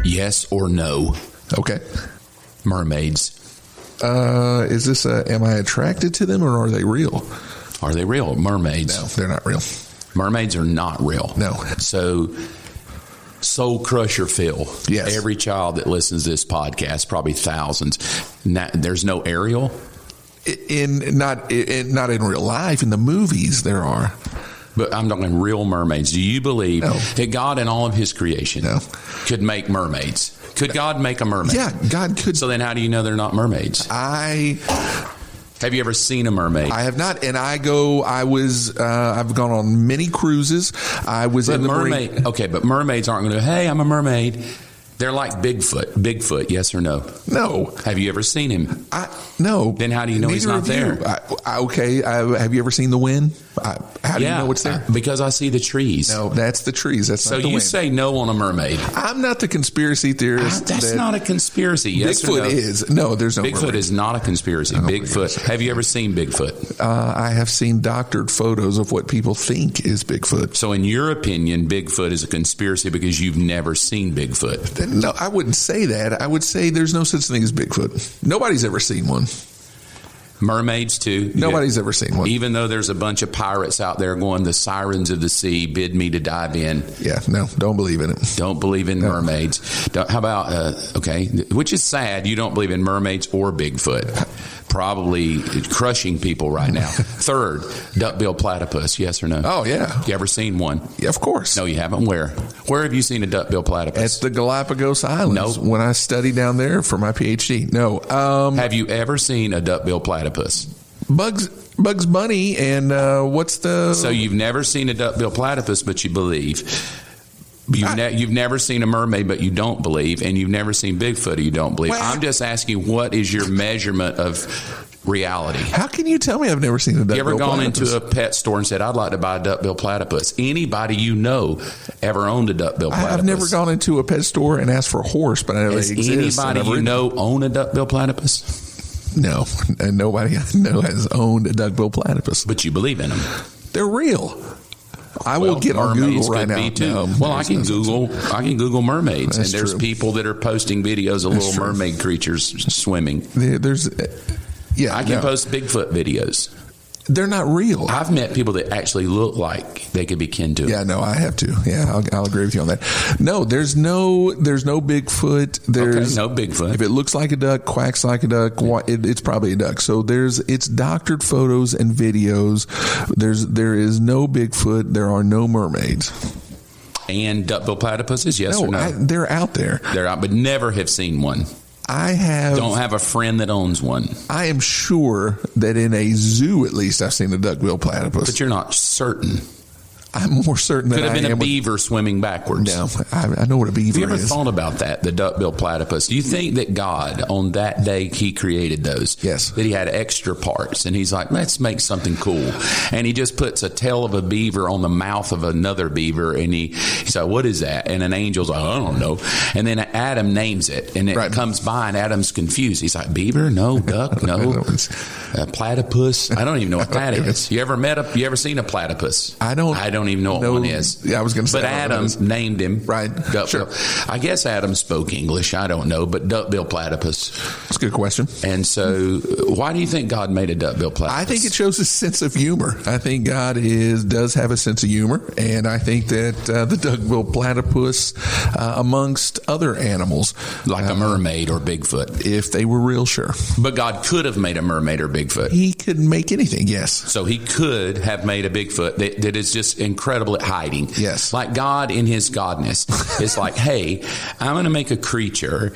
Yes or no? Okay. Mermaids. Is this am I attracted to them or are they real? Are they real? Mermaids. No, they're not real. Mermaids are not real. No. So, Soul Crusher Phil. Yes. Every child that listens to this podcast, probably thousands. There's no Ariel? Not in real life. In the movies, there are. But I'm talking real mermaids. Do you believe No. that God in all of his creation could make mermaids? Could God make a mermaid? Yeah, God could. So then how do you know they're not mermaids? Have you ever seen a mermaid? I have not, and I've gone on many cruises. I was in the Marine. Okay, but mermaids aren't going to, hey, I'm a mermaid. They're like Bigfoot. Bigfoot, yes or no? No. Have you ever seen him? No. Then how do you know he's not there? Have you ever seen the wind? How do you know it's there? Because I see the trees. No, that's the trees. That's so not the you wind. say no on a mermaid. I'm not the conspiracy theorist. That's not a conspiracy. Yes Bigfoot or no? is. No, there's no Bigfoot mermaid. is not a conspiracy. Bigfoot. Have you ever seen Bigfoot? I have seen doctored photos of what people think is Bigfoot. So in your opinion, Bigfoot is a conspiracy because you've never seen Bigfoot. No, I wouldn't say that. I would say there's no such thing as Bigfoot. Nobody's ever seen one. Mermaids too. Nobody's ever seen one. Even though there's a bunch of pirates out there going, the sirens of the sea bid me to dive in. Yeah, no, don't believe in it. Don't believe in mermaids. How about, which is sad, you don't believe in mermaids or Bigfoot. Probably crushing people right now. Third, duckbill platypus, yes or no? Oh, yeah. You ever seen one? Yeah, of course. No, you haven't. Where? Where have you seen a duckbill platypus? At the Galapagos Islands. No. When I studied down there for my PhD. No. Have you ever seen a duckbill platypus? Bugs Bunny and what's the... So you've never seen a duckbill platypus, but you believe. You've never seen a mermaid, but you don't believe, and you've never seen Bigfoot, or you don't believe. I'm just asking, what is your measurement of reality? How can you tell me I've never seen a duckbill You ever gone platypus? into a pet store and said, I'd like to buy a duckbill platypus? Anybody you know ever owned a duckbill platypus? I've never gone into a pet store and asked for a horse, but I know Does they exist. anybody you know own a duckbill platypus? No, and nobody I know has owned a duckbill platypus. But you believe in them. They're real. I will get on Google right now. No, I can Google mermaids, That's and there's true. people that are posting videos of little mermaid creatures swimming. I can post Bigfoot videos. They're not real. I've met people that actually look like they could be kin to. Yeah, no, I have to. Yeah, I'll agree with you on that. No, there's no Bigfoot. There's no Bigfoot. If it looks like a duck, quacks like a duck, it's probably a duck. So it's doctored photos and videos. There is no Bigfoot. There are no mermaids. And duckbill platypuses, yes or no? They're out there. They're out, but never have seen one. Don't have a friend that owns one. I am sure that in a zoo, at least, I've seen a duckbill platypus. But you're not certain. I'm more certain that Could have I been am a beaver swimming backwards. No, I know what a beaver is. Have you ever thought about that, the duckbill platypus? Do you think that God, on that day he created those, yes, that he had extra parts, and he's like, let's make something cool, and he just puts a tail of a beaver on the mouth of another beaver, and he's like, what is that? And an angel's like, I don't know. And then Adam names it, and it comes by, and Adam's confused. He's like, beaver? No. Duck? No. Platypus? I don't even know what that is. You ever seen a platypus? I don't even know what one is. Yeah, I was going to say. But Adam named him. Right. Sure. I guess Adam spoke English. I don't know. But duckbill platypus. That's a good question. And so why do you think God made a duckbill platypus? I think it shows a sense of humor. I think God does have a sense of humor. And I think that the duckbill platypus, amongst other animals. Like a mermaid or Bigfoot. If they were real, sure. But God could have made a mermaid or Bigfoot. He could make anything, yes. So he could have made a Bigfoot that is just incredible at hiding. Yes. Like God in his godness is like, hey, I'm going to make a creature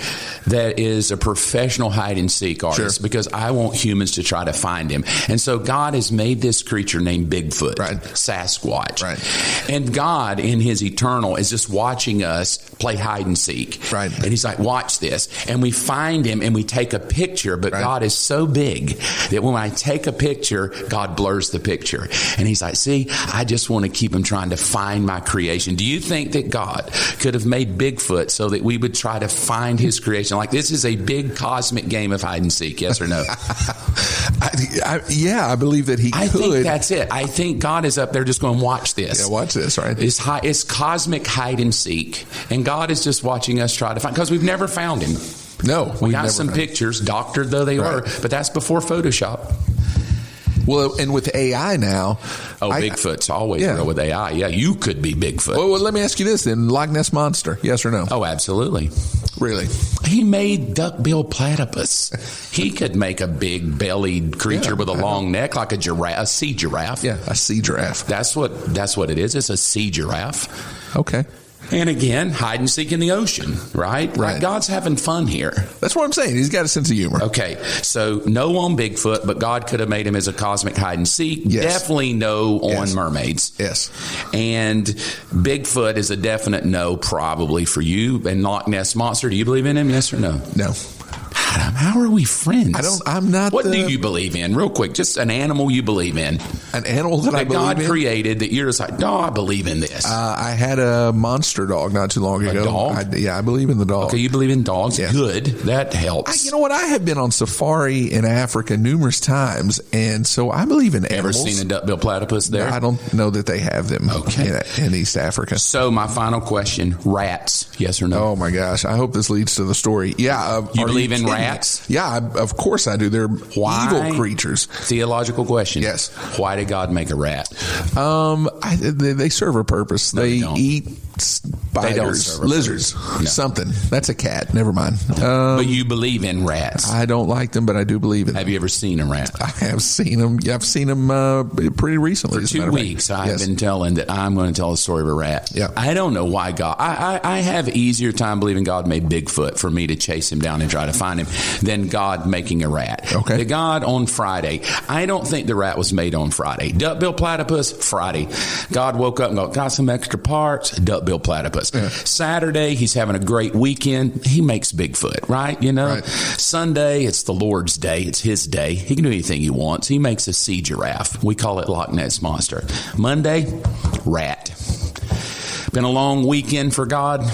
that is a professional hide and seek artist because I want humans to try to find him. And so God has made this creature named Bigfoot, Sasquatch. Right. And God in his eternal is just watching us play hide and seek. Right. And he's like, watch this. And we find him and we take a picture, but God is so big that when I take a picture, God blurs the picture. And he's like, see, I just want to keep keep him trying to find my creation. Do you think that God could have made Bigfoot so that we would try to find his creation? Like, this is a big cosmic game of hide and seek, yes or no? I believe that he could. I think that's it. I think God is up there just going, watch this. Yeah, watch this, right? It's cosmic hide and seek. And God is just watching us try to find, because we've never found him. No. We got some pictures, doctored though they are, but that's before Photoshop. Well, and with AI now. Bigfoot's always real with AI. Yeah, you could be Bigfoot. Well, let me ask you this then. Loch Ness Monster, yes or no? Oh, absolutely. Really? He made duck-billed platypus. He could make a big bellied creature with a long neck, like a giraffe, a sea giraffe. Yeah, a sea giraffe. That's what it is. It's a sea giraffe. Okay. And again, hide and seek in the ocean, right? Like, God's having fun here. That's what I'm saying. He's got a sense of humor. Okay, so no on Bigfoot, but God could have made him as a cosmic hide and seek. Yes. Definitely no on mermaids. Yes. And Bigfoot is a definite no, probably for you. And Loch Ness Monster, do you believe in him? Yes or no? No. Adam, how are we friends? I'm not. What do you believe in? Real quick, just an animal you believe in. An animal that I believe God in? created that you're just like, no, I believe in this. I had a monster dog not too long ago. A dog? I believe in the dog. Okay, you believe in dogs? Yeah. Good. That helps. You know what? I have been on safari in Africa numerous times, and so I believe in animals. Ever seen a duck-billed platypus there? No, I don't know that they have them in East Africa. So my final question, rats, yes or no? Oh my gosh, I hope this leads to the story. Yeah. You believe in rats? Yeah, of course I do. They're evil creatures. Theological question. Yes. Why did God make a rat? They serve a purpose. No, they eat spiders, lizards, something. That's a cat. Never mind. But you believe in rats. I don't like them, but I do believe in them. Have you ever seen a rat? I have seen them. Yeah, I've seen them pretty recently. For 2 weeks, I've been telling that I'm going to tell a story of a rat. Yeah. I don't know why God. I have easier time believing God made Bigfoot for me to chase him down and try to find him than God making a rat. Okay. The God on Friday. I don't think the rat was made on Friday. Duck-billed platypus, Friday. God woke up and got some extra parts, duck-billed platypus. Yeah. Saturday, he's having a great weekend. He makes Bigfoot, right? You know? Right. Sunday, it's the Lord's day. It's his day. He can do anything he wants. He makes a sea giraffe. We call it Loch Ness Monster. Monday, rat. Been a long weekend for God,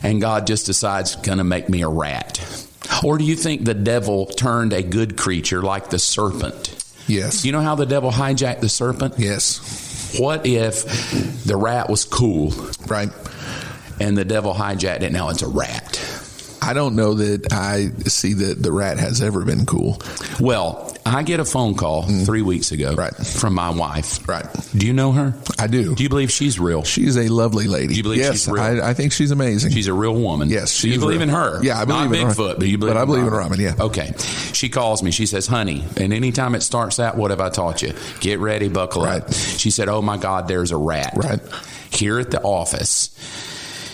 and God just decides going to make me a rat. Or do you think the devil turned a good creature like the serpent? Yes. You know how the devil hijacked the serpent? Yes. What if the rat was cool? Right. And the devil hijacked it. Now it's a rat. I don't know that I see that the rat has ever been cool. Well, I get a phone call 3 weeks ago from my wife. Right. Do you know her? I do. Do you believe she's real? She's a lovely lady. Do you believe she's real? I think she's amazing. She's a real woman. Yes. Do you believe in her? Yeah, I believe in Bigfoot, but you believe in I believe in Robin, yeah. Okay. She calls me. She says, honey, and anytime it starts out, what have I taught you? Get ready, buckle up. She said, oh my God, there's a rat. Right. Here at the office.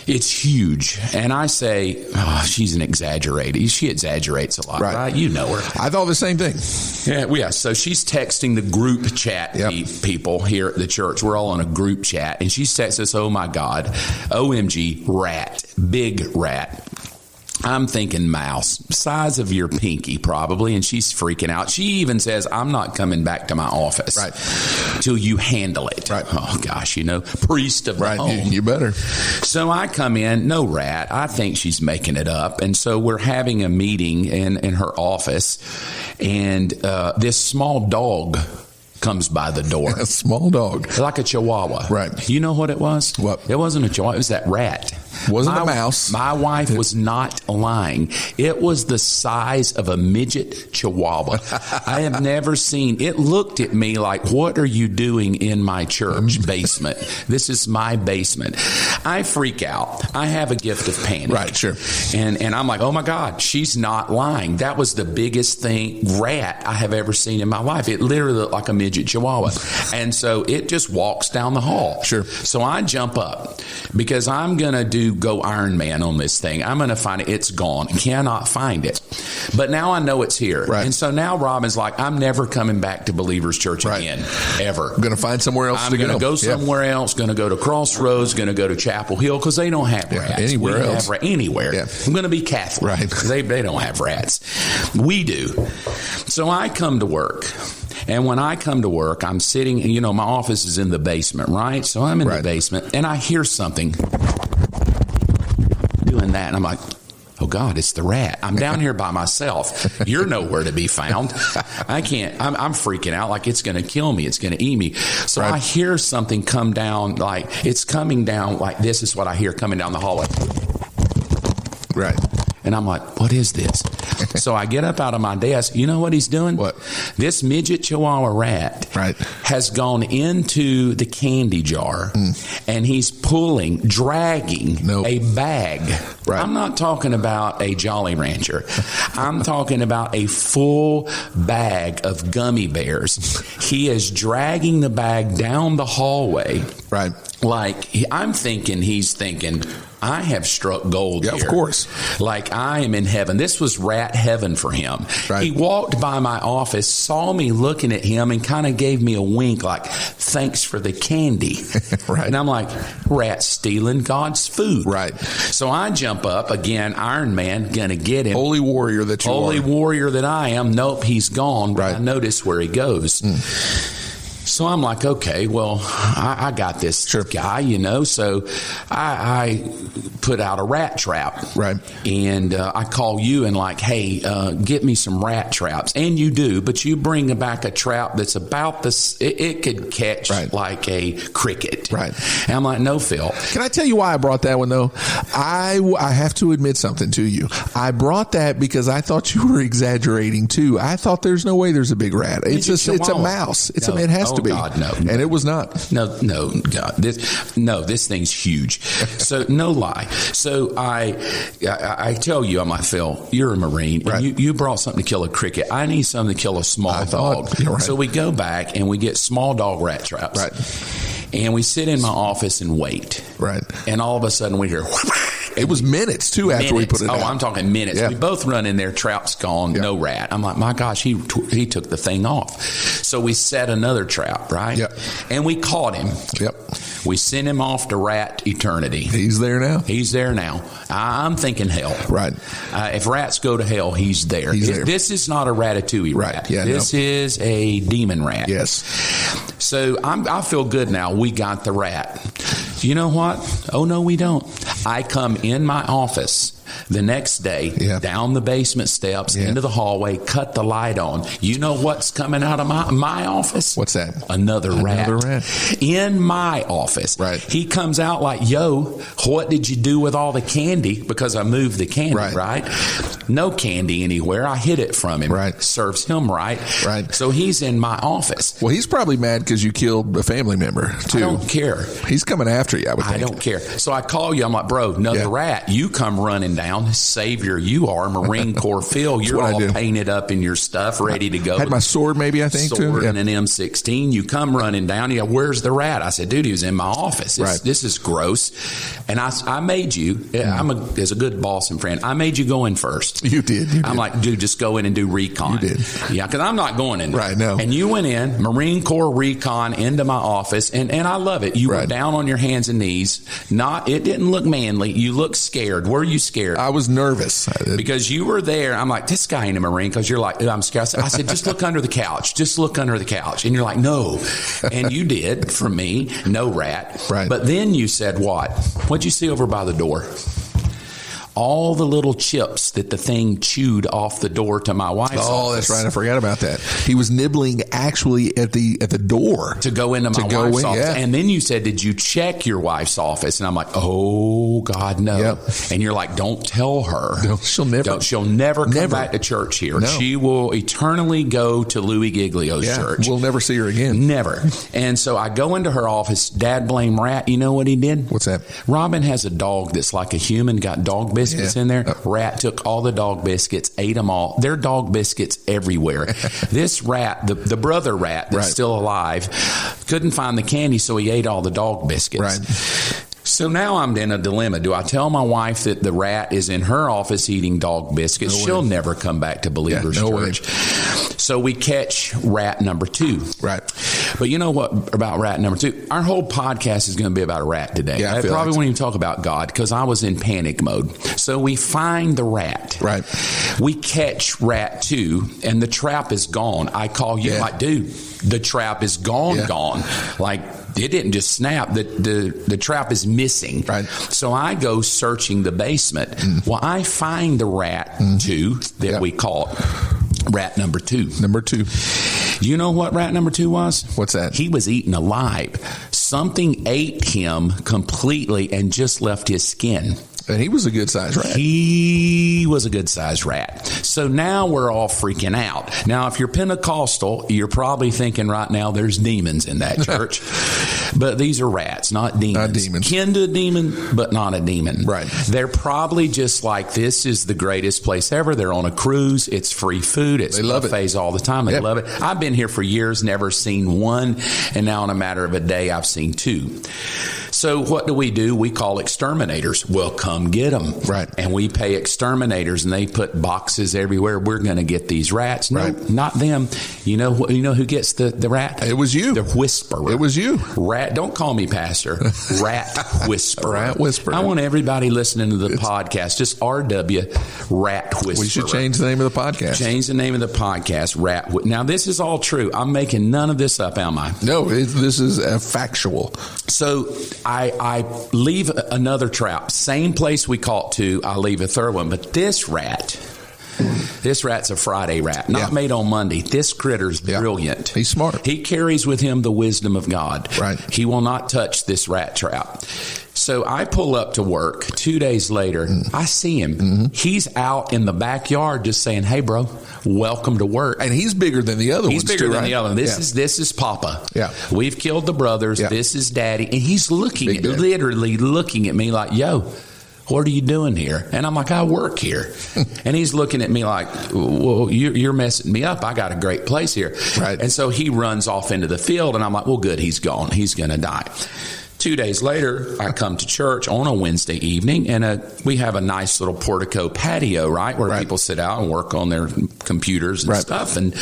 It's huge. And I say, she's an exaggerator. She exaggerates a lot, right? You know her. I thought the same thing. Yeah. So she's texting the group chat people here at the church. We're all on a group chat. And she texts us, oh my God, OMG, rat, big rat. I'm thinking mouse, size of your pinky probably, and she's freaking out. She even says, I'm not coming back to my office till you handle it. Right. Oh, gosh, priest of the home. You better. So I come in, no rat. I think she's making it up. And so we're having a meeting in her office, and this small dog comes by the door. A small dog. Like a chihuahua. Right. You know what it was? What? It wasn't a chihuahua. It was that rat. Wasn't a mouse. My wife was not lying. It was the size of a midget chihuahua. I have never seen. It looked at me like, what are you doing in my church basement? This is my basement. I freak out. I have a gift of panic. Right, sure. And I'm like, oh my God, she's not lying. That was the biggest rat I have ever seen in my life. It literally looked like a midget chihuahua. And so it just walks down the hall. Sure. So I jump up because I'm going to go Iron Man on this thing. I'm going to find it. It's gone. Cannot find it. But now I know it's here. Right. And so now Robin's like, I'm never coming back to Believers Church again. Ever. I'm going to find somewhere else I'm going to go somewhere else. Going to go to Crossroads. Going to go to Chapel Hill because they don't have rats. Anywhere else. Anywhere. Yeah. I'm going to be Catholic. Right. They don't have rats. We do. So I come to work. And when I come to work, I'm sitting, my office is in the basement, right? So I'm in the basement and I hear something doing that. And I'm like, oh God, it's the rat. I'm down here by myself. You're nowhere to be found. I can't, I'm freaking out like it's going to kill me. It's going to eat me. So I hear something come down, like it's coming down like this is what I hear coming down the hallway. Right. And I'm like, what is this? So I get up out of my desk. You know what he's doing? What? This midget Chihuahua rat has gone into the candy jar and he's dragging a bag. Right. I'm not talking about a Jolly Rancher. I'm talking about a full bag of gummy bears. He is dragging the bag down the hallway. Right. Like, he's thinking, I have struck gold here. Of course. Like, I am in heaven. This was rat heaven for him. Right. He walked by my office, saw me looking at him, and kind of gave me a wink like, thanks for the candy. Right. And I'm like, rat stealing God's food. Right. So I jump up, again, Iron Man, gonna get him. Holy warrior that you are. Holy warrior that I am. Nope, he's gone. But I notice where he goes. So I'm like, okay, well, I got this guy, So I put out a rat trap. Right. And I call you and like, hey, get me some rat traps. And you do, but you bring back a trap that's about this. It could catch like a cricket. Right. And I'm like, no, Phil. Can I tell you why I brought that one, though? I have to admit something to you. I brought that because I thought you were exaggerating, too. I thought there's no way there's a big rat. It's a mouse. It has to be. God, no. And it was not. No, God. This thing's huge. So no lie. So I tell you, I'm like, Phil, you're a Marine. Right. And you brought something to kill a cricket. I need something to kill a small dog. Right. So we go back and we get small dog rat traps. Right. And we sit in my office and wait. Right. And all of a sudden we hear... It was minutes, too, after we put it out. Oh, I'm talking minutes. Yeah. We both run in there, trap's gone, no rat. I'm like, my gosh, he took the thing off. So we set another trap, right? Yep. And we caught him. Yep. We sent him off to rat eternity. He's there now? He's there now. I'm thinking hell. Right. If rats go to hell, he's there. This is not a Ratatouille rat. Yeah, this is a demon rat. Yes. So I feel good now. We got the rat. You know what? Oh, no, we don't. I come in my office the next day, down the basement steps, into the hallway, cut the light on. You know what's coming out of my office? What's that? Another rat. In my office. Right. He comes out like, yo, what did you do with all the candy? Because I moved the candy, right? No candy anywhere. I hid it from him. Right. Serves him right. Right. So he's in my office. Well, he's probably mad because you killed a family member, too. I don't care. He's coming after you, I would think. I don't care. So I call you. I'm like, bro, another rat. You come running down. Savior you are. Marine Corps Phil. You're all painted up in your stuff, ready to go. Had my sword maybe, I think, sword and an M16. You come running down. You go, where's the rat? I said, dude, he was in my office. This is gross. And I made you, as a good boss and friend, I made you go in first. You did. I'm like, dude, just go in and do recon. You did. Yeah, because I'm not going in there. Right, no. And you went in, Marine Corps recon, into my office, and I love it. You were down on your hands and knees. It didn't look manly. You looked scared. Were you scared? I was nervous. Because you were there. I'm like, this guy ain't a Marine, because you're like, I'm scared. I said, just look under the couch. Just look under the couch. And you're like, no. And you did, for me, no rat. Right. But then you said what? What'd you see over by the door? All the little chips that the thing chewed off the door to my wife's office. Oh, that's right. I forgot about that. He was nibbling actually at the door. To go into my wife's office. Yeah. And then you said, did you check your wife's office? And I'm like, oh, God, no. Yep. And you're like, don't tell her. No, she'll never come back to church here. No. She will eternally go to Louis Giglio's church. We'll never see her again. Never. And so I go into her office. Dad blame rat. You know what he did? What's that? Robin has a dog that's like a human, got dog biscuits in there. Rat took all the dog biscuits, ate them all. There are dog biscuits everywhere. This rat, the brother rat that's still alive, couldn't find the candy, so he ate all the dog biscuits. Right. So now I'm in a dilemma. Do I tell my wife that the rat is in her office eating dog biscuits? She'll never come back to Believers Church. So we catch rat number 2. Right. But you know what about rat number 2? Our whole podcast is going to be about a rat today. Yeah, I probably won't even talk about God because I was in panic mode. So we find the rat. Right. We catch rat 2 and the trap is gone. I call you like, dude, the trap is gone. Like, it didn't just snap. The trap is missing. Right. So I go searching the basement. Well, I find the rat 2 that we call rat number 2. Number 2. You know what rat number 2 was? What's that? He was eaten alive. Something ate him completely and just left his skin. And he was a good-sized rat. He was a good-sized rat. So now we're all freaking out. Now, if you're Pentecostal, you're probably thinking right now there's demons in that church. But these are rats, not demons. Not demons. Kin to a demon, but not a demon. Right. They're probably just like, this is the greatest place ever. They're on a cruise. It's free food. It's buffets all the time. They love it. I've been here for years, never seen one. And now in a matter of a day, I've seen 2. So what do? We call exterminators. Well, come get them. Right. And we pay exterminators, and they put boxes everywhere. We're going to get these rats. No, not them. You know who gets the rat? It was you. The whisperer. It was you. Rat. Don't call me pastor. Rat whisperer. Rat whisperer. I want everybody listening to the podcast, just RW, rat whisperer. We should change the name of the podcast. Change the name of the podcast, rat. Now, this is all true. I'm making none of this up, am I? No, this is factual. So I leave another trap. Same place we caught 2, I leave a third one. But this rat's a Friday rat, not made on Monday. This critter's brilliant. He's smart. He carries with him the wisdom of God. Right. He will not touch this rat trap. So I pull up to work 2 days later. I see him. He's out in the backyard just saying, hey, bro, welcome to work. And he's bigger than the other ones. He's bigger than the other one. This is Papa. Yeah. We've killed the brothers. This is Daddy. And he's literally looking at me like, yo, what are you doing here? And I'm like, I work here. And he's looking at me like, well, you're messing me up. I got a great place here. Right. And so he runs off into the field, and I'm like, well, good, he's gone. He's going to die. 2 days later, I come to church on a Wednesday evening, and we have a nice little portico patio, right, where people sit out and work on their computers and stuff. And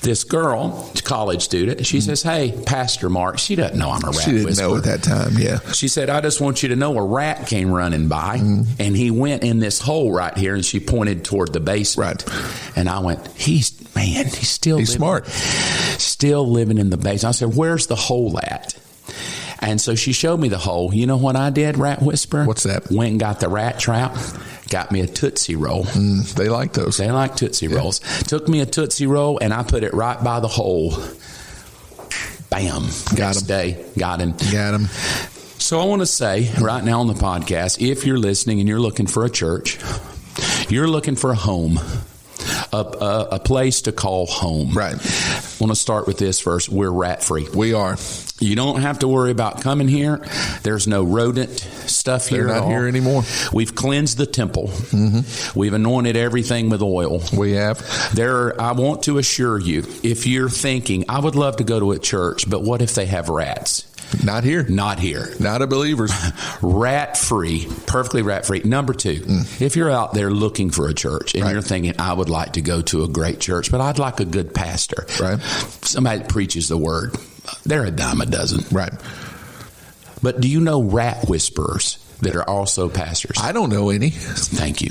this girl, college student, she says, hey, Pastor Mark. She doesn't know I'm a rat whisperer. She didn't know at that time, She said, I just want you to know a rat came running by, and he went in this hole right here, and she pointed toward the basement. Right. And I went, he's smart. Still living in the basement. I said, where's the hole at? And so she showed me the hole. You know what I did, Rat Whisperer? What's that? Went and got the rat trap. Got me a Tootsie Roll. They like those. They like Tootsie Rolls. Took me a Tootsie Roll, and I put it right by the hole. Bam. Got him. Got him. So I want to say right now on the podcast, if you're listening and you're looking for a church, you're looking for a home, a place to call home. Right. I want to start with this first. We're rat-free. We are. You don't have to worry about coming here. There's no rodent stuff here. They're not here anymore. We've cleansed the temple. We've anointed everything with oil. We have. I want to assure you, if you're thinking, I would love to go to a church, but what if they have rats? Not here. Not here. Not a Believers. Rat-free. Perfectly rat-free. Number 2, if you're out there looking for a church and you're thinking, I would like to go to a great church, but I'd like a good pastor. Right. Somebody that preaches the word. They're a dime a dozen. Right. But do you know rat whisperers that are also pastors? I don't know any. Thank you.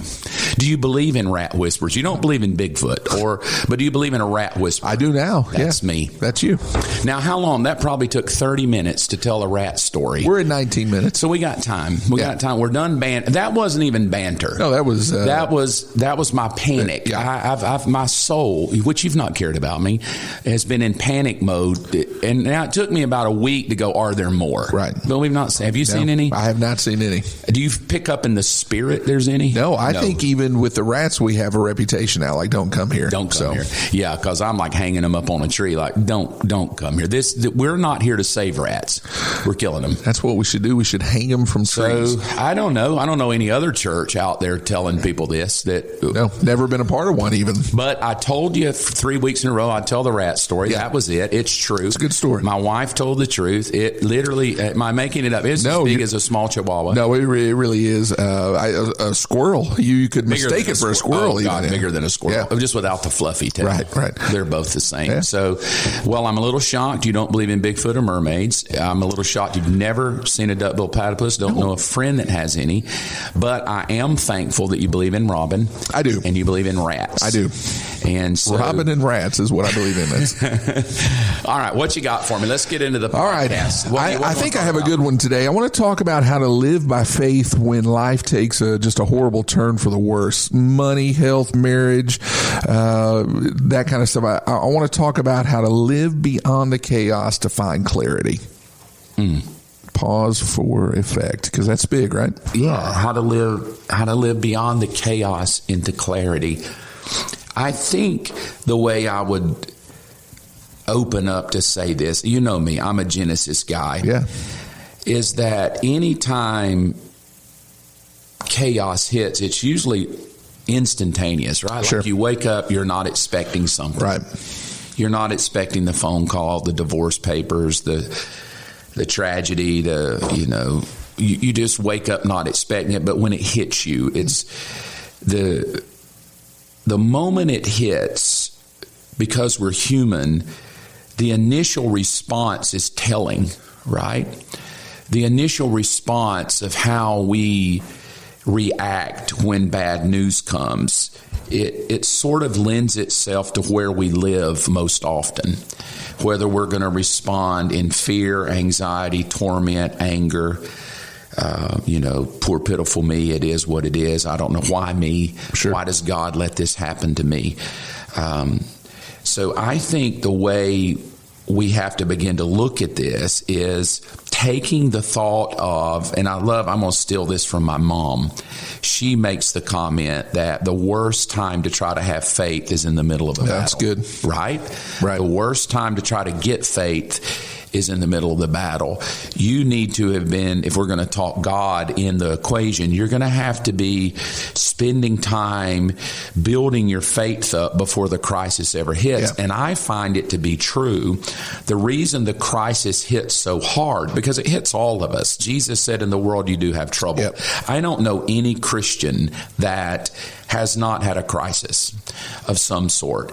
Do you believe in rat whisperers? You don't believe in Bigfoot, but do you believe in a rat whisperer? I do now. That's me. That's you. Now, how long? That probably took 30 minutes to tell a rat story. We're at 19 minutes. So we got time. Got time. We're done banter. That wasn't even banter. No, that was my panic. I've my soul, which you've not cared about me, has been in panic mode. And now it took me about a week to go, are there more? Right. But we've not. Have you seen any? I have not seen any. Do you pick up in the spirit there's any? No, I think even even with the rats, we have a reputation now. Like, don't come here. Don't come here. Yeah, because I'm like hanging them up on a tree. Like, don't come here. We're not here to save rats. We're killing them. That's what we should do. We should hang them from trees. So I don't know. I don't know any other church out there telling people this. No, never been a part of one even. But I told you 3 weeks in a row, I'd tell the rat story. Yeah. That was it. It's true. It's a good story. My wife told the truth. It literally, am I making it up? It's as big as a small chihuahua. No, it really is. A squirrel. You could mistake it for a squirrel. Oh, God, bigger than a squirrel. Yeah. Just without the fluffy tail. Right. They're both the same. Yeah. So, I'm a little shocked you don't believe in Bigfoot or mermaids. I'm a little shocked you've never seen a duck-billed platypus. Don't know a friend that has any. But I am thankful that you believe in Robin. I do. And you believe in rats. I do. And so, Robin and rats is what I believe in. All right, what you got for me? Let's get into the podcast. All right. I think I have a good one today. I want to talk about how to live by faith when life takes just a horrible turn for the worse. Money, health, marriage, that kind of stuff. I want to talk about how to live beyond the chaos to find clarity. Pause for effect, because that's big, right? Yeah, how to live beyond the chaos into clarity. I think the way I would open up to say this, you know me, I'm a Genesis guy. Yeah. Is that anytime chaos hits, it's usually instantaneous, right? Sure. Like you wake up, you're not expecting something. Right. You're not expecting the phone call, the divorce papers, the tragedy, you just wake up not expecting it. But when it hits you, it's the moment it hits, because we're human, the initial response is telling, right? The initial response of how we react when bad news comes, it sort of lends itself to where we live most often, whether we're going to respond in fear, anxiety, torment, anger. Poor pitiful me, it is what it is. I don't know why me. Sure. Why does God let this happen to me? So I think the way we have to begin to look at this is taking the thought of, and I'm going to steal this from my mom. She makes the comment that the worst time to try to have faith is in the middle of a battle. That's good. Right? The worst time to try to get faith is in the middle of the battle. You need to have been, if we're going to talk God in the equation, you're going to have to be spending time building your faith up before the crisis ever hits. Yeah. And I find it to be true. The reason the crisis hits so hard, because it hits all of us. Jesus said, in the world you do have trouble. Yep. I don't know any Christian that has not had a crisis of some sort.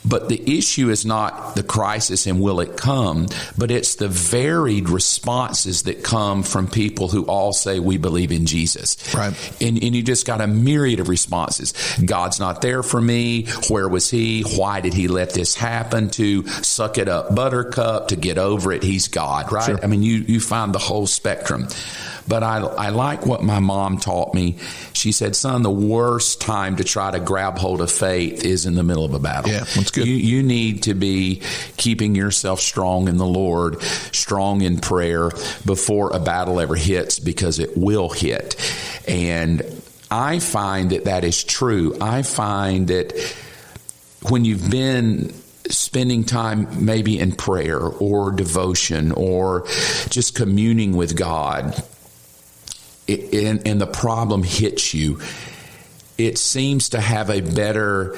But the issue is not the crisis and will it come, but it's the varied responses that come from people who all say we believe in Jesus. Right. And you just got a myriad of responses. God's not there for me. Where was he? Why did he let this happen? To suck it up, buttercup, to get over it. He's God, right? Sure. I mean, you find the whole spectrum. But I like what my mom taught me. She said, son, the worst time to try to grab hold of faith is in the middle of a battle. Yeah, that's good. You need to be keeping yourself strong in the Lord, strong in prayer before a battle ever hits, because it will hit. And I find that is true. I find that when you've been spending time maybe in prayer or devotion or just communing with God, and the problem hits you, it seems to have a better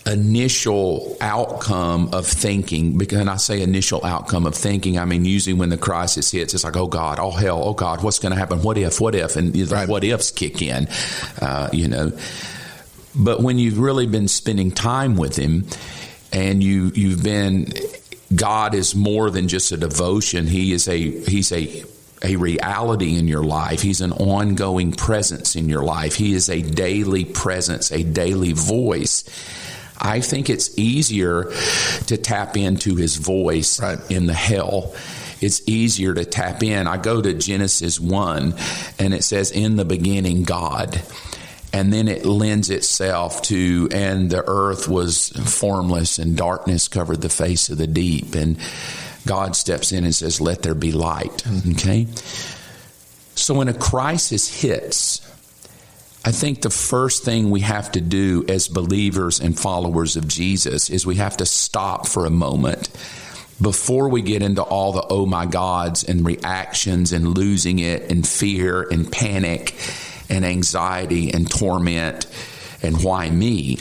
initial outcome of thinking. Because when I say initial outcome of thinking, I mean usually when the crisis hits, it's like, oh God, oh hell, oh God, what's going to happen? What if? And the what ifs kick in, But when you've really been spending time with Him, and you've been, God is more than just a devotion. He's a reality in your life. He's an ongoing presence in your life. He is a daily presence, a daily voice. I think it's easier to tap into His voice in the hell. It's easier to tap in. I go to Genesis 1, and it says, in the beginning, God. And then it lends itself to, and the earth was formless, and darkness covered the face of the deep. And God steps in and says, let there be light. Okay? So when a crisis hits, I think the first thing we have to do as believers and followers of Jesus is we have to stop for a moment before we get into all the oh my gods and reactions and losing it and fear and panic and anxiety and torment and why me.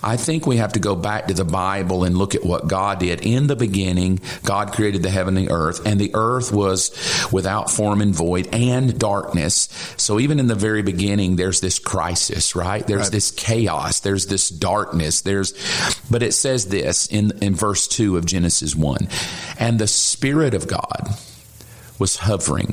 I think we have to go back to the Bible and look at what God did. In the beginning, God created the heaven and the earth, and the earth was without form and void and darkness. So even in the very beginning, there's this crisis, right? There's this chaos. There's this darkness. But it says this in verse 2 of Genesis 1, and the Spirit of God was hovering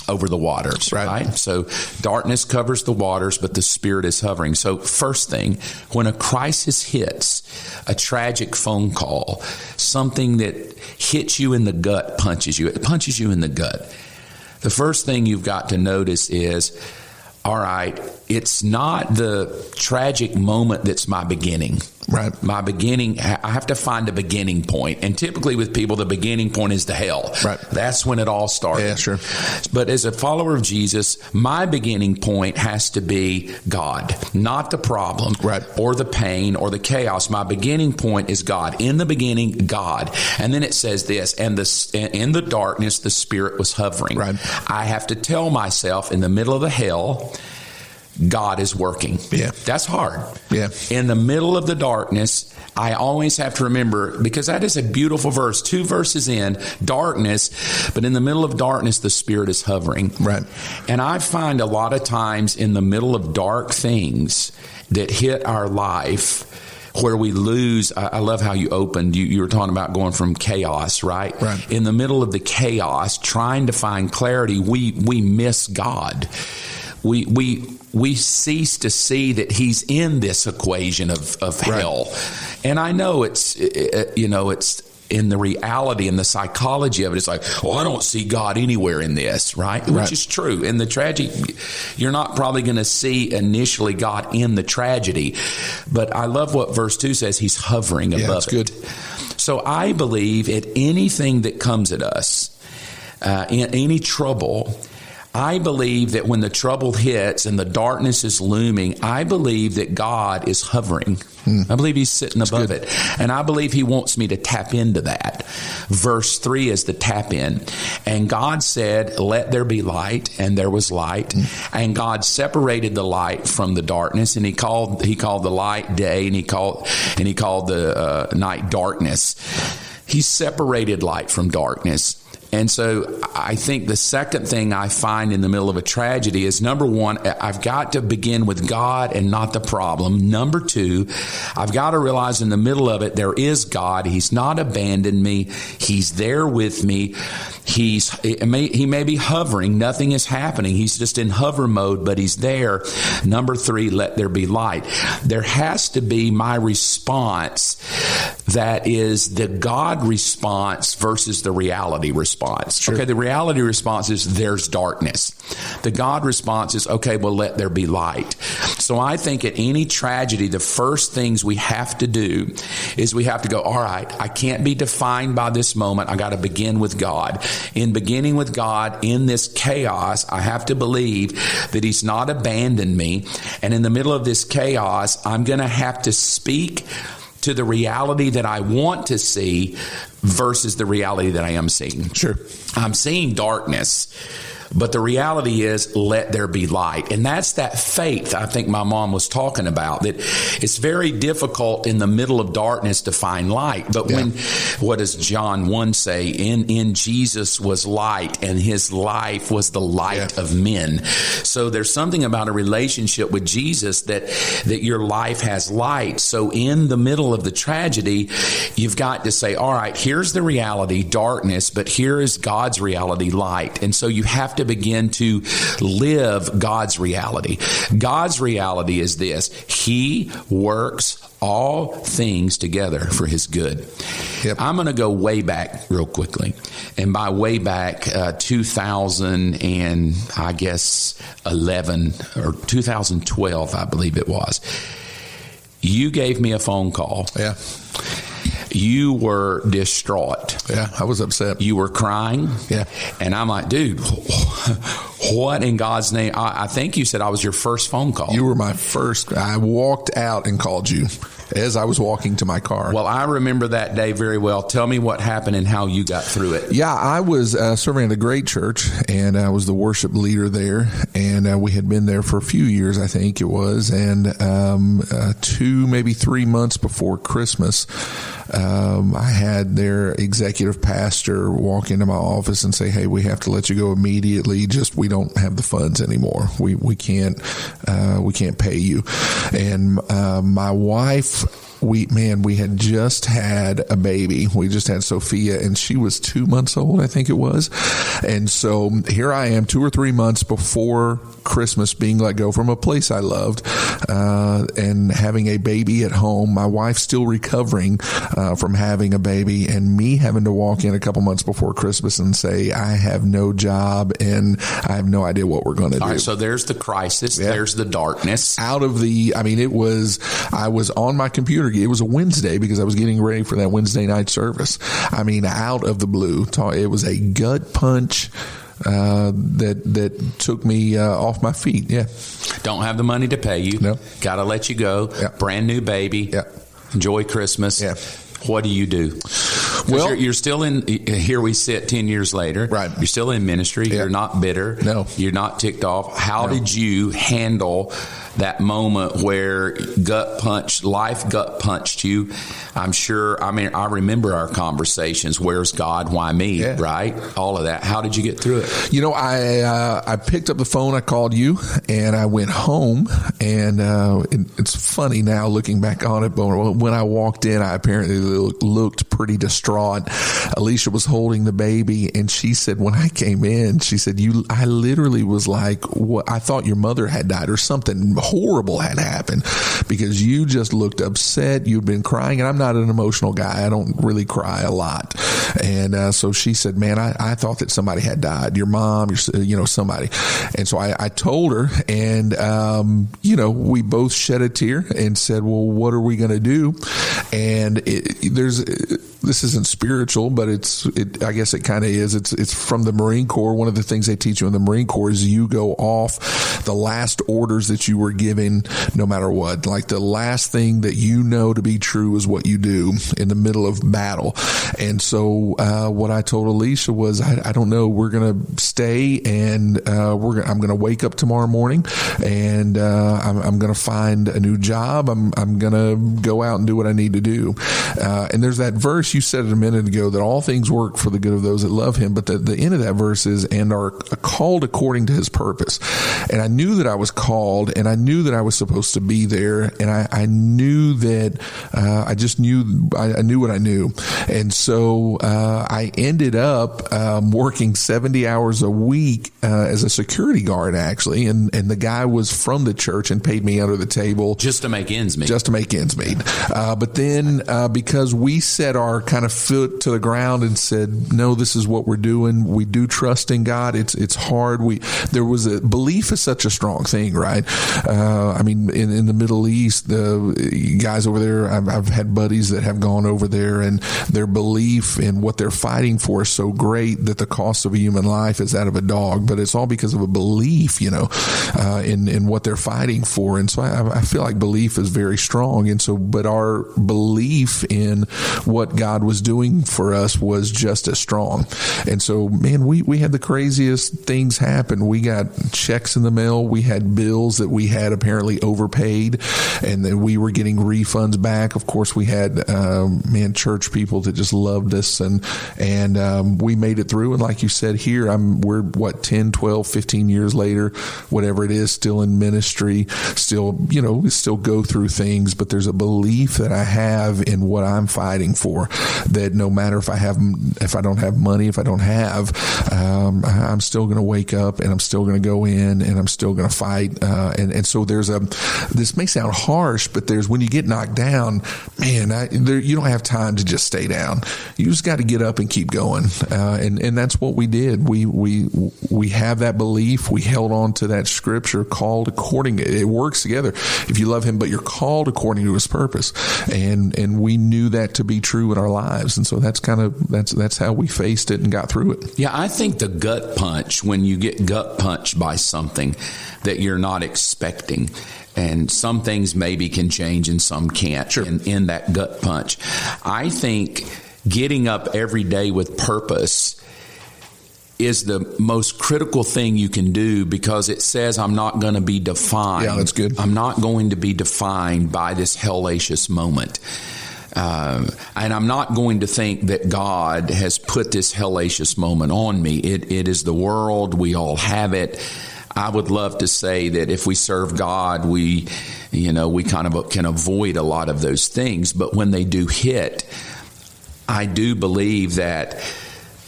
over the waters, right? So darkness covers the waters, but the Spirit is hovering. So first thing, when a crisis hits, a tragic phone call, something that hits you in the gut, punches you in the gut. The first thing you've got to notice is, all right, it's not the tragic moment that's my beginning. Right. My beginning, I have to find a beginning point. And typically with people, the beginning point is the hell. Right. That's when it all started. Yeah, sure. But as a follower of Jesus, my beginning point has to be God, not the problem or the pain or the chaos. My beginning point is God. In the beginning, God. And then it says this, and in the darkness, the Spirit was hovering. Right. I have to tell myself in the middle of the hell, God is working. Yeah. That's hard. Yeah. In the middle of the darkness, I always have to remember, because that is a beautiful verse, 2 verses in, darkness, but in the middle of darkness, the Spirit is hovering. Right. And I find a lot of times in the middle of dark things that hit our life, where we lose, I love how you opened, you were talking about going from chaos, right? Right. In the middle of the chaos, trying to find clarity, we miss God. We cease to see that He's in this equation of hell. And I know it's in the reality and the psychology of it. It's like, I don't see God anywhere in this, right? Which is true. In the tragedy, you're not probably going to see initially God in the tragedy. But I love what verse 2 says. He's hovering above it. Good. So I believe at anything that comes at us, in any trouble, I believe that when the trouble hits and the darkness is looming, I believe that God is hovering. I believe He's sitting above it. And I believe He wants me to tap into that. Verse 3 is the tap in. And God said, let there be light, and there was light. And God separated the light from the darkness, and He called the light day, and He called the night darkness. He separated light from darkness. And so I think the second thing I find in the middle of a tragedy is, number one, I've got to begin with God and not the problem. Number two, I've got to realize in the middle of it, there is God. He's not abandoned me. He's there with me. He may be hovering. Nothing is happening. He's just in hover mode, but He's there. Number three, let there be light. There has to be my response that is the God response versus the reality response. Sure. Okay, the reality response is there's darkness. The God response is, okay, well, let there be light. So I think at any tragedy, the first things we have to do is we have to go, all right, I can't be defined by this moment. I got to begin with God. In beginning with God, in this chaos, I have to believe that He's not abandoned me. And in the middle of this chaos, I'm going to have to speak to the reality that I want to see versus the reality that I am seeing. Sure. I'm seeing darkness, but the reality is, let there be light. And that's that faith I think my mom was talking about, that it's very difficult in the middle of darkness to find light. But what does John 1 say? In Jesus was light, and His life was the light of men. So there's something about a relationship with Jesus that your life has light. So in the middle of the tragedy, you've got to say, all right, here's the reality, darkness, but here is God's reality, light. And so you have to begin to live God's reality. God's reality is this: He works all things together for His good. Yep. I'm going to go way back real quickly. And by way back, 2000 and I guess 11 or 2012, I believe it was, you gave me a phone call. Yeah. You were distraught. Yeah, I was upset. You were crying. Yeah. And I'm like, dude, What in God's name? I think you said I was your first phone call. You were my first. I walked out and called you as I was walking to my car. Well, I remember that day very well. Tell me what happened and how you got through it. Yeah, I was serving at a great church, and I was the worship leader there, and we had been there for a few years, I think it was, and 2, maybe 3 months before Christmas, I had their executive pastor walk into my office and say, "Hey, we have to let you go immediately. Just we don't have the funds anymore. We can't pay you." And my wife, we had just had a baby. We just had Sophia, and she was 2 months old, I think it was. And so here I am 2 or 3 months before Christmas, being let go from a place I loved, and having a baby at home. My wife still recovering from having a baby, and me having to walk in a couple months before Christmas and say, I have no job and I have no idea what we're going to do. All right, so there's the crisis. Yeah. There's the darkness. I was on my computer. It was a Wednesday because I was getting ready for that Wednesday night service. I mean, out of the blue, it was a gut punch that took me off my feet. Yeah. Don't have the money to pay you. No. Got to let you go. Yeah. Brand new baby. Yeah. Enjoy Christmas. Yeah. What do you do? Well, you're still in. Here we sit 10 years later. Right. You're still in ministry. Yeah. You're not bitter. No. You're not ticked off. How did you handle that moment where life gut punched you? I'm sure. I mean, I remember our conversations. Where's God? Why me? Yeah. Right. All of that. How did you get through it? You know, I picked up the phone. I called you, and I went home. And it's funny now looking back on it, but when I walked in, I apparently looked pretty distraught. Alicia was holding the baby, and she said, when I came in, she said, I literally was like, what? I thought your mother had died or something horrible had happened, because you just looked upset. You'd been crying, and I'm not an emotional guy. I don't really cry a lot. And so she said, man, I thought that somebody had died, your mom, somebody. And so I told her, and we both shed a tear and said, well, what are we going to do? And this isn't spiritual, but I guess it kind of is. It's from the Marine Corps. One of the things they teach you in the Marine Corps is you go off the last orders that you were given, no matter what. Like the last thing that you know to be true is what you do in the middle of battle. And so what I told Alicia was, I don't know. We're going to stay, and I'm going to wake up tomorrow morning, and I'm going to find a new job. I'm going to go out and do what I need to do. And there's that verse you said it a minute ago, that all things work for the good of those that love him. But the end of that verse is, and are called according to his purpose. And I knew that I was called, and I knew that I was supposed to be there. And I knew that I knew what I knew. And so I ended up working 70 hours a week as a security guard, actually. And the guy was from the church and paid me under the table. Just to make ends meet. But then because we set our kind of foot to the ground and said, no, this is what we're doing. We do trust in God. It's hard. There was belief is such a strong thing, right? In the Middle East, the guys over there, I've had buddies that have gone over there, and their belief in what they're fighting for is so great that the cost of a human life is that of a dog. But it's all because of a belief, in what they're fighting for. And so I feel like belief is very strong. And so, but our belief in what God was doing for us was just as strong. And so, man, we had the craziest things happen. We got checks in the mail. We had bills that we had apparently overpaid, and then we were getting refunds back. Of course, we had, church people that just loved us, and we made it through. And like you said here, we're 10, 12, 15 years later, whatever it is, still in ministry, still go through things, but there's a belief that I have in what I'm fighting for, that no matter if I don't have money, if I don't have, I'm still going to wake up, and I'm still going to go in, and I'm still going to fight. And so this may sound harsh, but when you get knocked down, man, you don't have time to just stay down. You just got to get up and keep going. And that's what we did. We have that belief. We held on to that scripture, called according. It works together. If you love him, but you're called according to his purpose. And we knew that to be true in our lives. And so that's how we faced it and got through it. Yeah, I think the gut punch, when you get gut punched by something that you're not expecting, and some things maybe can change and some can't. Sure. In that gut punch, I think getting up every day with purpose is the most critical thing you can do, because it says I'm not going to be defined. Yeah, that's good. I'm not going to be defined by this hellacious moment. And I'm not going to think that God has put this hellacious moment on me. It is the world. We all have it. I would love to say that if we serve God, we kind of can avoid a lot of those things. But when they do hit, I do believe that,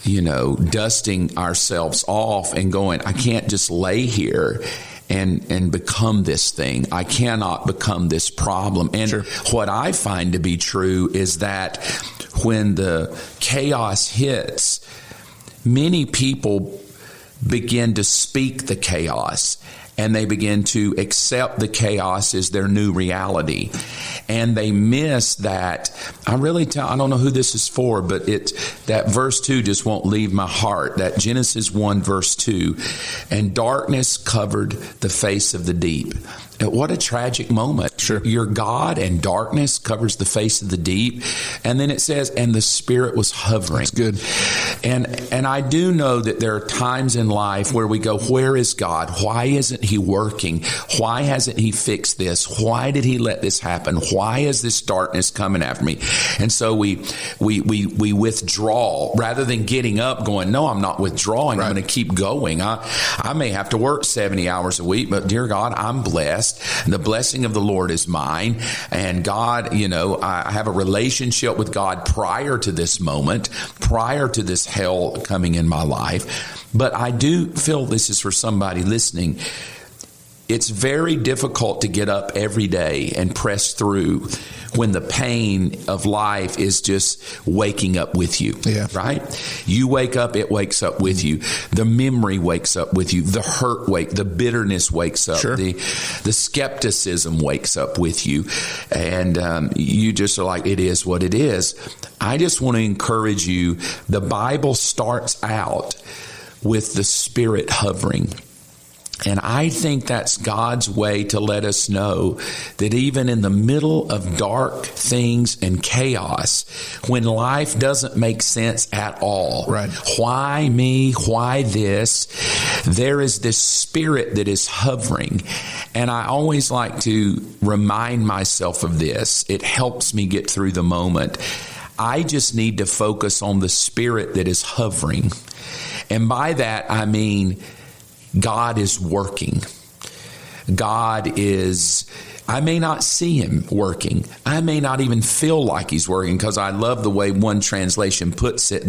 dusting ourselves off and going, I can't just lay here and become this thing. I cannot become this problem. And Sure. What I find to be true is that when the chaos hits, many people begin to speak the chaos, and they begin to accept the chaos as their new reality. And they miss that. I don't know who this is for, but that verse 2 just won't leave my heart. That Genesis 1 verse 2, and darkness covered the face of the deep. What a tragic moment. Sure. You're God, and darkness covers the face of the deep. And then it says, and the Spirit was hovering. That's good. And I do know that there are times in life where we go, where is God? Why isn't He working? Why hasn't He fixed this? Why did He let this happen? Why is this darkness coming after me? And so we withdraw rather than getting up going, no, I'm not withdrawing. Right. I'm going to keep going. I may have to work 70 hours a week, but dear God, I'm blessed. The blessing of the Lord is mine. And God, I have a relationship with God prior to this moment, prior to this hell coming in my life. But I do feel this is for somebody listening. It's very difficult to get up every day and press through when the pain of life is just waking up with you. Yeah. Right? You wake up, it wakes up with you. The memory wakes up with you. The hurt the bitterness wakes up. Sure. The skepticism wakes up with you. And you just are like, it is what it is. I just want to encourage you. The Bible starts out with the Spirit hovering. And I think that's God's way to let us know that even in the middle of dark things and chaos, when life doesn't make sense at all, right? Why me? Why this? There is this Spirit that is hovering. And I always like to remind myself of this. It helps me get through the moment. I just need to focus on the Spirit that is hovering. And by that, I mean, God is working. I may not see Him working. I may not even feel like He's working, because I love the way one translation puts it,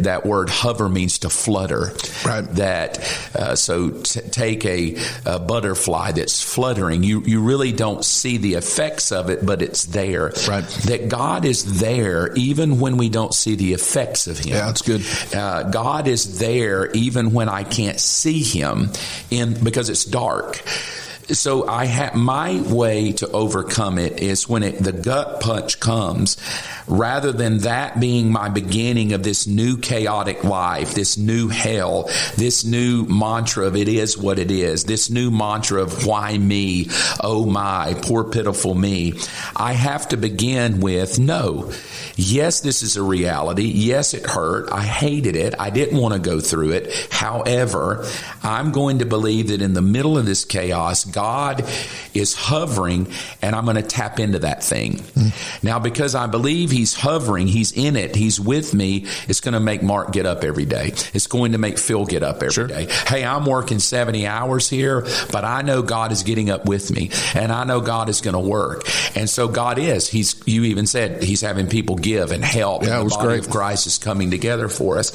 that word hover means to flutter. Right. Take a butterfly that's fluttering. You really don't see the effects of it, but it's there. Right. That God is there even when we don't see the effects of Him. Yeah, that's good. God is there even when I can't see Him because it's dark. So my way to overcome it is when the gut punch comes, rather than that being my beginning of this new chaotic life, this new hell, this new mantra of it is what it is, this new mantra of why me, oh my, poor pitiful me. I have to begin with, no, yes, this is a reality. Yes, it hurt. I hated it. I didn't want to go through it. However, I'm going to believe that in the middle of this chaos, God is hovering, and I'm going to tap into that thing. Now, because I believe He's hovering, He's in it, He's with me, it's going to make Mark get up every day. It's going to make Phil get up every day. Hey, I'm working 70 hours here, but I know God is getting up with me, and I know God is going to work. And so God is. You even said He's having people give and help. Yeah, and the body great. of Christ is coming together for us.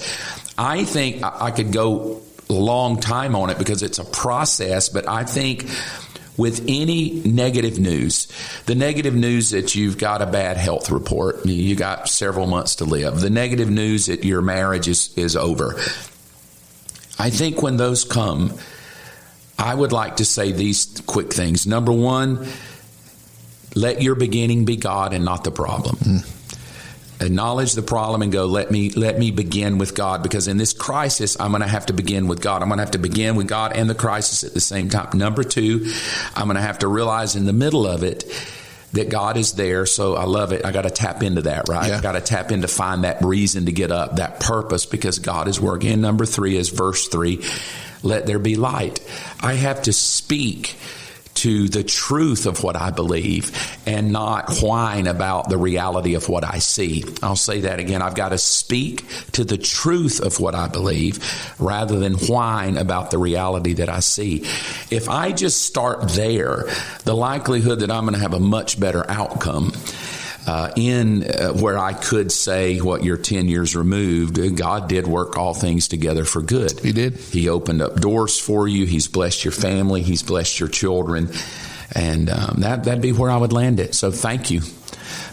I think I could go a long time on it because it's a process, but I think with any negative news, the negative news that you've got a bad health report, you got several months to live, the negative news that your marriage is over, I think when those come, I would like to say these quick things. Number one, let your beginning be God and not the problem. Acknowledge the problem and go, let me begin with God, because in this crisis, I'm going to have to begin with God. I'm going to have to begin with God and the crisis at the same time. Number two, I'm going to have to realize in the middle of it that God is there. So I love it. I got to tap into that, right? Yeah. I got to tap in to find that reason to get up, that purpose, because God is working. And number three is verse 3, let there be light. I have to speak to the truth of what I believe and not whine about the reality of what I see. I'll say that again. I've got to speak to the truth of what I believe rather than whine about the reality that I see. If I just start there, the likelihood that I'm going to have a much better outcome where I could say what you're 10 years removed, God did work all things together for good. He did. He opened up doors for you. He's blessed your family. He's blessed your children. And that'd be where I would land it. So thank you.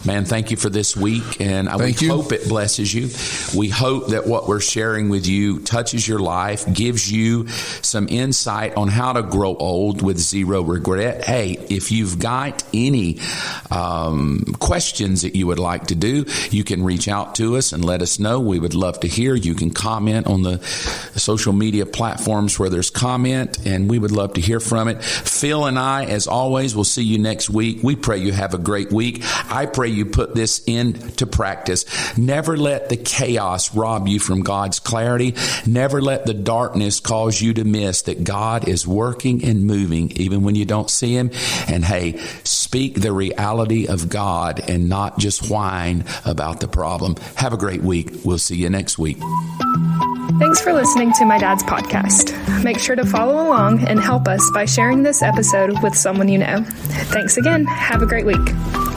Man, thank you for this week, and we hope it blesses you. We hope that what we're sharing with you touches your life, gives you some insight on how to grow old with zero regret. Hey, if you've got any questions that you would like to do, you can reach out to us and let us know. We would love to hear. You can comment on the social media platforms where there's comment, and we would love to hear from it. Phil and I, as always, will see you next week. We pray you have a great week. I pray you put this into practice. Never let the chaos rob you from God's clarity. Never let the darkness cause you to miss that God is working and moving even when you don't see Him. And hey, speak the reality of God and not just whine about the problem. Have a great week. We'll see you next week. Thanks for listening to my dad's podcast. Make sure to follow along and help us by sharing this episode with someone you know. Thanks again. Have a great week.